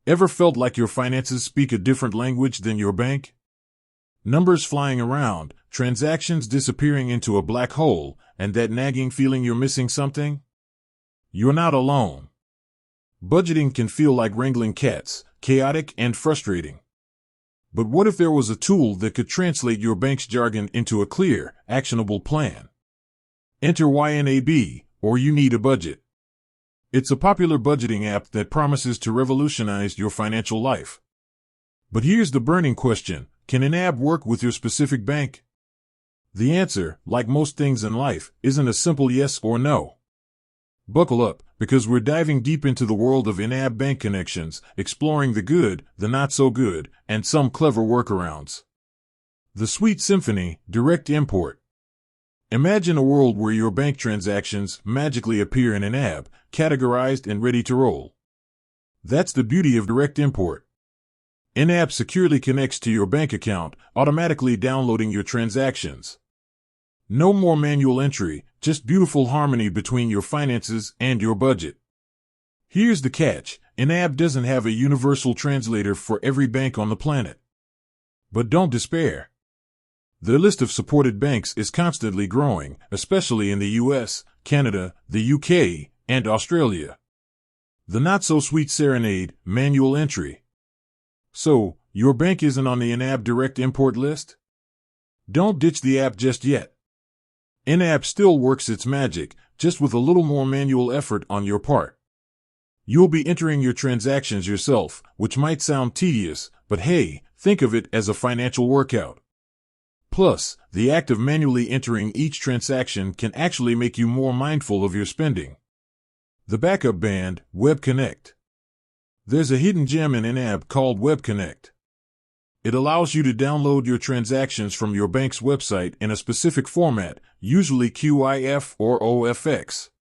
Ever felt like your finances speak a different language than your bank? Numbers flying around, transactions disappearing into a black hole, and that nagging feeling you're missing something? You're not alone. Budgeting can feel like wrangling cats, chaotic and frustrating. But what if there was a tool that could translate your bank's jargon into a clear, actionable plan? Enter YNAB, or You Need a Budget. It's a popular budgeting app that promises to revolutionize your financial life. But here's the burning question: can an app work with your specific bank? The answer, like most things in life, isn't a simple yes or no. Buckle up, because we're diving deep into the world of in-app bank connections, exploring the good, the not-so-good, and some clever workarounds. The Sweet Symphony, Direct Import. Imagine a world where your bank transactions magically appear in an app, categorized and ready to roll. That's the beauty of direct import. In-app securely connects to your bank account, automatically downloading your transactions. No more manual entry, just beautiful harmony between your finances and your budget. Here's the catch: in-app doesn't have a universal translator for every bank on the planet. But don't despair. The list of supported banks is constantly growing, especially in the US, Canada, the UK, and Australia. The not-so-sweet serenade, manual entry. So, your bank isn't on the in-app direct import list? Don't ditch the app just yet. In-app still works its magic, just with a little more manual effort on your part. You'll be entering your transactions yourself, which might sound tedious, but hey, think of it as a financial workout. Plus, the act of manually entering each transaction can actually make you more mindful of your spending. The backup band, Web Connect. There's a hidden gem in in-app called Web Connect. It allows you to download your transactions from your bank's website in a specific format, usually QIF or OFX.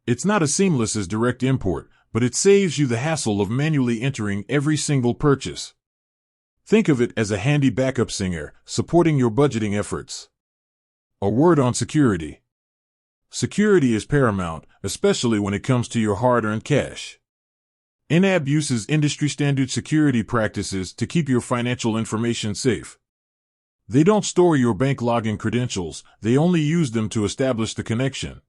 It's not as seamless as direct import, but it saves you the hassle of manually entering every single purchase. Think of it as a handy backup singer, supporting your budgeting efforts. A word on security. Security is paramount, especially when it comes to your hard-earned cash. In-app uses industry-standard security practices to keep your financial information safe. They don't store your bank login credentials, they only use them to establish the connection.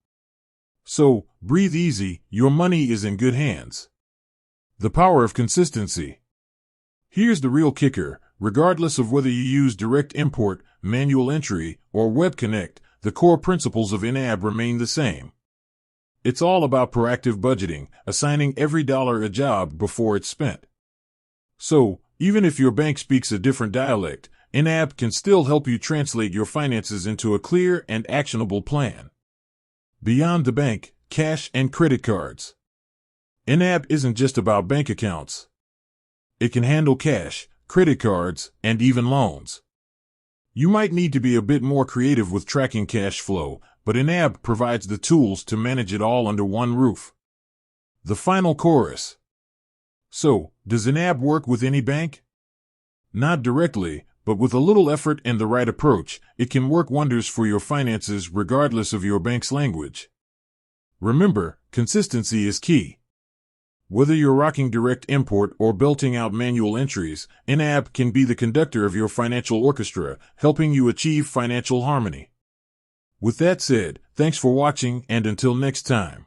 So, breathe easy, your money is in good hands. The power of consistency. Here's the real kicker: regardless of whether you use direct import, manual entry, or Web Connect, the core principles of in-app remain the same. It's all about proactive budgeting, assigning every dollar a job before it's spent. So, even if your bank speaks a different dialect, in-app can still help you translate your finances into a clear and actionable plan. Beyond the bank, cash and credit cards. In-app isn't just about bank accounts. It can handle cash, credit cards, and even loans. You might need to be a bit more creative with tracking cash flow, but in-app provides the tools to manage it all under one roof. The final chorus. So, does in-app work with any bank? Not directly, but with a little effort and the right approach, it can work wonders for your finances regardless of your bank's language. Remember, consistency is key. Whether you're rocking direct import or belting out manual entries, in-app can be the conductor of your financial orchestra, helping you achieve financial harmony. With that said, thanks for watching, and until next time.